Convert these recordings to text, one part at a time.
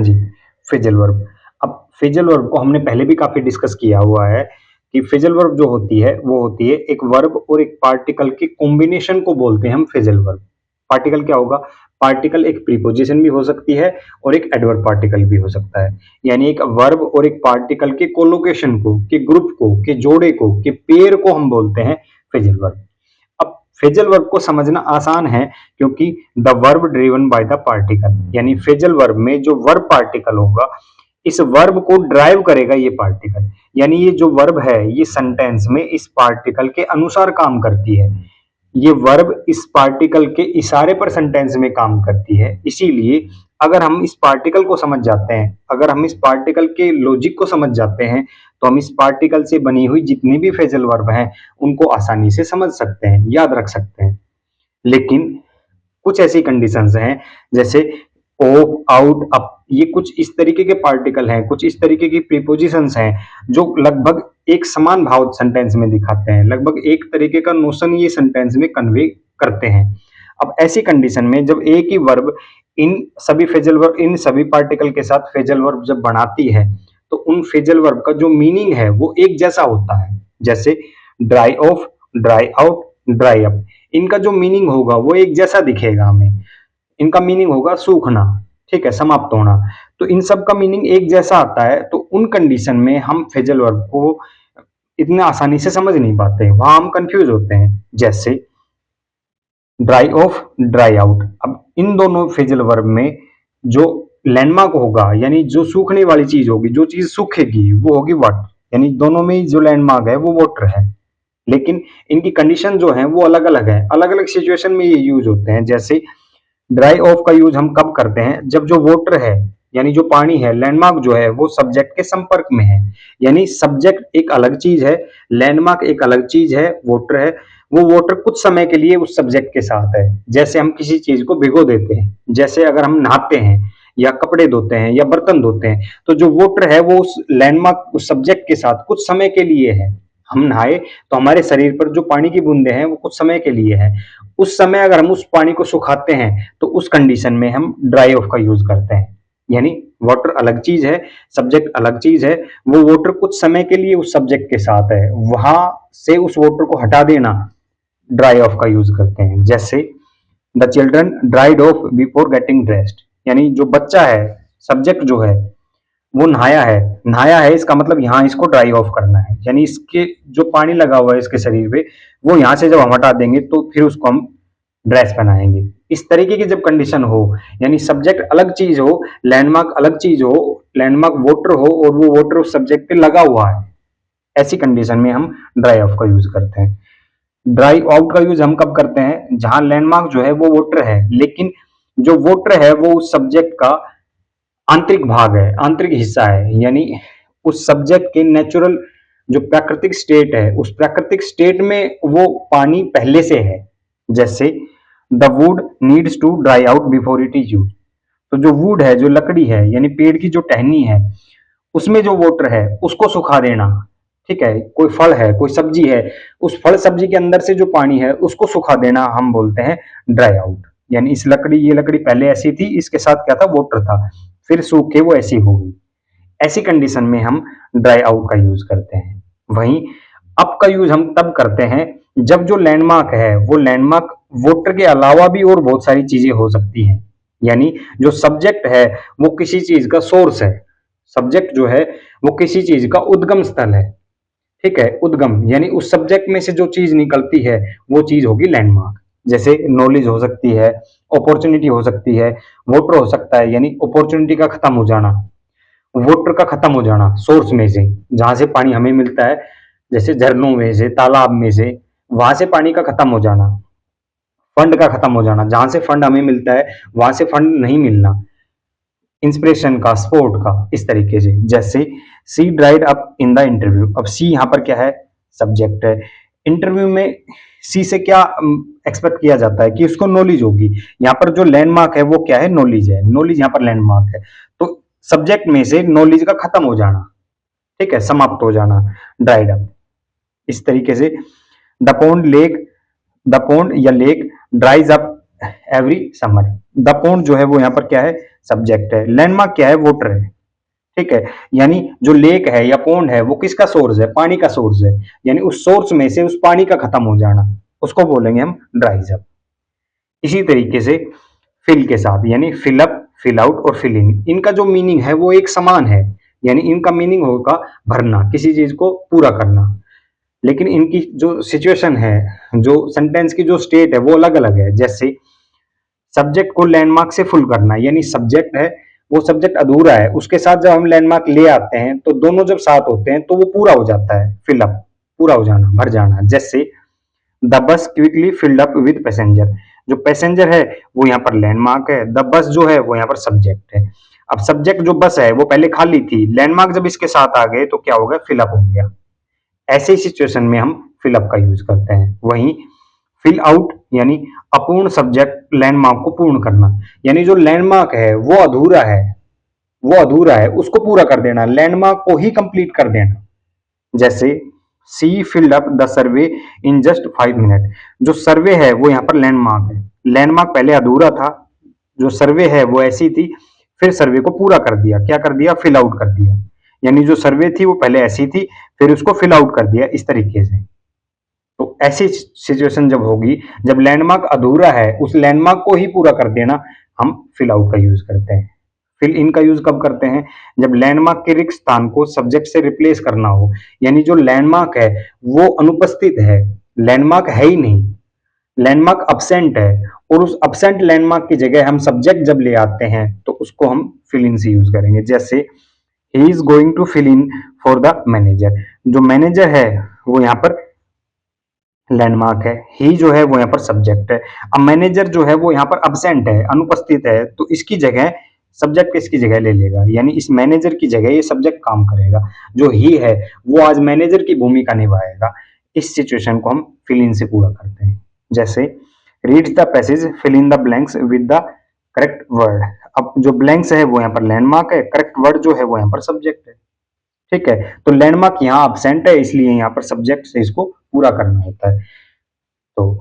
हाँ जी, phrasal verb. अब phrasal verb को हमने पहले भी काफ़ी डिस्कस किया हुआ है कि फ्रेजल वर्ब जो होती है, वो होती है एक वर्ब और एक पार्टिकल के कॉम्बिनेशन को बोलते हैं हम फ्रेजल वर्ब। पार्टिकल क्या होगा? पार्टिकल एक प्रीपोजिशन भी हो सकती है और एक एडवर्ब पार्टिकल भी हो सकता है। यानी एक वर्ब और एक पार्टिकल के कोलोकेशन को, के ग्रुप को, के जोड़े को, के पेयर को हम बोलते हैं फ्रेजल वर्ब। अब फ्रेजल वर्ब को समझना आसान है क्योंकि the verb driven by the particle, यानी फ्रेजल वर्ब में जो वर्ब पार्टिकल होगा, इस वर्ब को ड्राइव करेगा ये पार्टिकल। यानी ये जो वर्ब है ये सेंटेंस में इस पार्टिकल के अनुसार काम करती है। ये वर्ब इस पार्टिकल के इशारे पर सेंटेंस में काम करती है। इसीलिए अगर हम इस पार्टिकल को समझ जाते हैं, अगर हम इस पार्टिकल के लॉजिक को समझ जाते हैं, तो हम इस पार्टिकल से बनी हुई जितनी भी फ्रेजल वर्ब हैं उनको आसानी से समझ सकते हैं, याद रख सकते हैं। लेकिन कुछ ऐसी कंडीशंस हैं जैसे ऑफ, आउट, अप, ये कुछ इस तरीके के पार्टिकल हैं, कुछ इस तरीके की प्रीपोजिशंस हैं जो लगभग एक समान भाव सेंटेंस में दिखाते हैं, लगभग एक तरीके का नोशन ये सेंटेंस में कन्वे करते हैं। अब ऐसी कंडीशन में जब एक ही वर्ब इन सभी पार्टिकल के साथ फ्रेजल वर्ब जब बनाती है, तो उन फ्रेजल वर्ब का जो मीनिंग है वो एक जैसा होता है। जैसे dry of, dry out, dry up, इनका जो मीनिंग होगा वो एक जैसा दिखेगा हमें। इनका मीनिंग होगा सूखना, ठीक है, समाप्त होना। तो इन सब का मीनिंग एक जैसा आता है, तो उन कंडीशन में हम फ्रेजल वर्ब को इतने आसानी से समझ नहीं पाते, वहां हम कंफ्यूज होते हैं। जैसे ड्राई ऑफ, ड्राई आउट, अब इन दोनों फ्रेजल वर्ब में जो लैंडमार्क होगा, यानी जो सूखने वाली चीज होगी, जो चीज सूखेगी वो होगी वाटर, यानी दोनों में जो लैंडमार्क है वो वाटर है। लेकिन इनकी कंडीशन जो है वो अलग अलग है, अलग अलग सिचुएशन में ये यूज होते हैं। जैसे ड्राई ऑफ का यूज हम कब करते हैं? जब जो वाटर है, यानी जो पानी है, लैंडमार्क जो है वो सब्जेक्ट के संपर्क में है। यानी सब्जेक्ट एक अलग चीज है, लैंडमार्क एक अलग चीज है, वाटर है। वो वाटर कुछ समय के लिए उस सब्जेक्ट के साथ है। जैसे हम किसी चीज को भिगो देते हैं, जैसे अगर हम नहाते हैं या कपड़े धोते हैं या बर्तन धोते हैं, तो जो वाटर है वो उस लैंडमार्क, उस सब्जेक्ट के साथ कुछ समय के लिए है। हम नहाए तो हमारे शरीर पर जो पानी की बूंदे हैं वो कुछ समय के लिए है। उस समय अगर हम उस पानी को सुखाते हैं तो उस कंडीशन में हम ड्राई ऑफ का यूज करते हैं। यानी वाटर अलग चीज है, सब्जेक्ट अलग चीज है। वो वाटर कुछ समय के लिए उस सब्जेक्ट के साथ है, वहां से उस वाटर को हटा देना ड्राई ऑफ का यूज करते हैं। जैसे the children dried of before getting dressed, यानी जो बच्चा है, सब्जेक्ट जो है वो नहाया है। नहाया है इसका मतलब यहाँ इसको ड्राई ऑफ करना है, यानी इसके जो पानी लगा हुआ है इसके शरीर पे, वो यहाँ से जब हम हटा देंगे तो फिर उसको हम ड्रेस पहनाएंगे। इस तरीके की जब कंडीशन हो, यानी सब्जेक्ट अलग चीज हो, लैंडमार्क अलग चीज हो, लैंडमार्क वाटर हो और वो वाटर उस सब्जेक्ट पे लगा हुआ है, ऐसी कंडीशन में हम ड्राई ऑफ का यूज करते हैं। ड्राई आउट का यूज हम कब करते हैं? जहां लैंडमार्क जो है वो वाटर है, लेकिन जो वाटर है वो उस सब्जेक्ट का आंतरिक भाग है, आंतरिक हिस्सा है। यानी उस सब्जेक्ट के नेचुरल जो प्राकृतिक स्टेट है, उस प्राकृतिक स्टेट में वो पानी पहले से है। जैसे the wood needs to dry out before it is use, तो जो वुड है, जो लकड़ी है, यानी पेड़ की जो टहनी है, उसमें जो वाटर है उसको सुखा देना। ठीक है, कोई फल है, कोई सब्जी है, उस फल सब्जी के अंदर से जो पानी है उसको सुखा देना हम बोलते हैं ड्राई आउट। यानी ये लकड़ी पहले ऐसी थी, इसके साथ क्या था? वाटर था, फिर सूख के वो ऐसी हो गई। ऐसी कंडीशन में हम ड्राई आउट का यूज करते हैं। वहीं अप का यूज हम तब करते हैं जब जो लैंडमार्क है वो लैंडमार्क वाटर के अलावा भी और बहुत सारी चीजें हो सकती हैं। यानी जो सब्जेक्ट है वो किसी चीज का सोर्स है, सब्जेक्ट जो है वो किसी चीज का उद्गम स्थल है। ठीक है, उद्गम यानी उस सब्जेक्ट में से जो चीज निकलती है वो चीज होगी लैंडमार्क। जैसे नॉलेज हो सकती है, अपॉर्चुनिटी हो सकती है, वोटर हो सकता है, यानी अपॉर्चुनिटी का खत्म हो जाना, वोटर का खत्म हो जाना, सोर्स में से जहां से पानी हमें मिलता है, जैसे झरनों में से, तालाब में से, वहां से पानी का खत्म हो जाना। फंड का खत्म हो जाना, जहां से फंड हमें मिलता है वहां से फंड नहीं मिलना, इंस्पिरेशन का, सपोर्ट का, इस तरीके से। जैसे she dried up in the interview, अब सी यहाँ पर क्या है? सब्जेक्ट है। इंटरव्यू में सी से क्या एक्सपेक्ट किया जाता है? कि उसको नॉलेज होगी। यहाँ पर जो लैंडमार्क है वो क्या है? नॉलेज है। नॉलेज यहाँ पर लैंडमार्क है, तो सब्जेक्ट में से नॉलेज का खत्म हो जाना, ठीक है, समाप्त हो जाना, ड्राइड अप। इस तरीके से द पॉन्ड या lake ड्राइज up every summer, the pond जो है वो यहाँ पर क्या है? सब्जेक्ट है। लैंडमार्क क्या है? वाटर है, ठीक है। यानी जो लेक है या पॉन्ड है वो किसका सोर्स है? पानी का सोर्स है। यानी उस सोर्स में से उस पानी का खत्म हो जाना, उसको बोलेंगे हम ड्राइज अप। इसी तरीके से फिल के साथ, यानी फिल अप, फिल आउट और फिल इन, इनका जो मीनिंग है वो एक समान है। यानी इनका मीनिंग होगा भरना, किसी चीज को पूरा करना। लेकिन इनकी जो सिचुएशन है, जो सेंटेंस की जो स्टेट है वो अलग अलग है। जैसे सब्जेक्ट को लैंडमार्क से फुल करना, यानी सब्जेक्ट है, वो सब्जेक्ट अधूरा है, उसके साथ जब हम लैंडमार्क ले आते हैं तो दोनों जब साथ होते हैं तो वो पूरा हो जाता है, फिल अप, पूरा हो जाना, भर जाना। जैसे the bus quickly filled up with passenger, जो पैसेंजर है वो यहाँ पर लैंडमार्क है, द बस जो है वो यहाँ पर सब्जेक्ट है। अब सब्जेक्ट जो बस है वो पहले खाली थी, लैंडमार्क जब इसके साथ आ गए तो क्या हो गया? फिल अप हो गया। ऐसे सिचुएशन में हम फिल अप का यूज करते हैं। वहीं फिल आउट यानी अपूर्ण सब्जेक्ट लैंडमार्क को पूर्ण करना, यानी जो लैंडमार्क है वो अधूरा है, वो अधूरा है, उसको पूरा कर देना, लैंडमार्क को ही कंप्लीट कर देना। जैसे she filled up the survey in just 5 minute, जो सर्वे है वो यहाँ पर लैंडमार्क है। लैंडमार्क पहले अधूरा था, जो सर्वे है वो ऐसी थी, फिर सर्वे को पूरा कर दिया। क्या कर दिया? फिल आउट कर दिया। यानी जो सर्वे थी वो पहले ऐसी थी, फिर उसको फिल आउट कर दिया, इस तरीके से। तो ऐसी सिचुएशन जब होगी, जब लैंडमार्क अधूरा है, उस लैंडमार्क को ही पूरा कर देना, हम फिल आउट का यूज करते हैं। फिल इन का यूज कब करते हैं? जब लैंडमार्क के रिक्त स्थान को सब्जेक्ट से रिप्लेस करना हो, यानी जो लैंडमार्क है वो अनुपस्थित है, लैंडमार्क है ही नहीं, लैंडमार्क अब्सेंट है, और उस अब्सेंट लैंडमार्क की जगह हम सब्जेक्ट जब ले आते हैं तो उसको हम फिल इन से यूज करेंगे। जैसे ही is going to fill in for the manager, जो मैनेजर है वो यहाँ पर लैंडमार्क है, ही जो है वो यहाँ पर सब्जेक्ट है। अब मैनेजर जो है वो यहाँ पर अब्सेंट है, अनुपस्थित है, तो इसकी जगह सब्जेक्ट किसकी जगह ले लेगा? यानी इस मैनेजर की जगह ये सब्जेक्ट काम करेगा। जो ही है वो आज मैनेजर की भूमिका निभाएगा। इस सिचुएशन को हम फिल इन से पूरा करते हैं। जैसे read the passage, fill in the blanks with the correct word. अब जो ब्लैंक्स है वो यहाँ पर लैंडमार्क है, करेक्ट वर्ड जो है वो यहाँ पर सब्जेक्ट है, ठीक है। तो लैंडमार्क यहाँ अब्सेंट है, इसलिए यहाँ पर सब्जेक्ट से इसको पूरा करना होता है। तो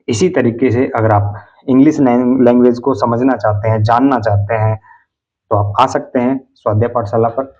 इसी तरीके से अगर आप इंग्लिश लैंग्वेज को समझना चाहते हैं, जानना चाहते हैं, तो आप आ सकते हैं स्वाध्याय पाठशाला पर।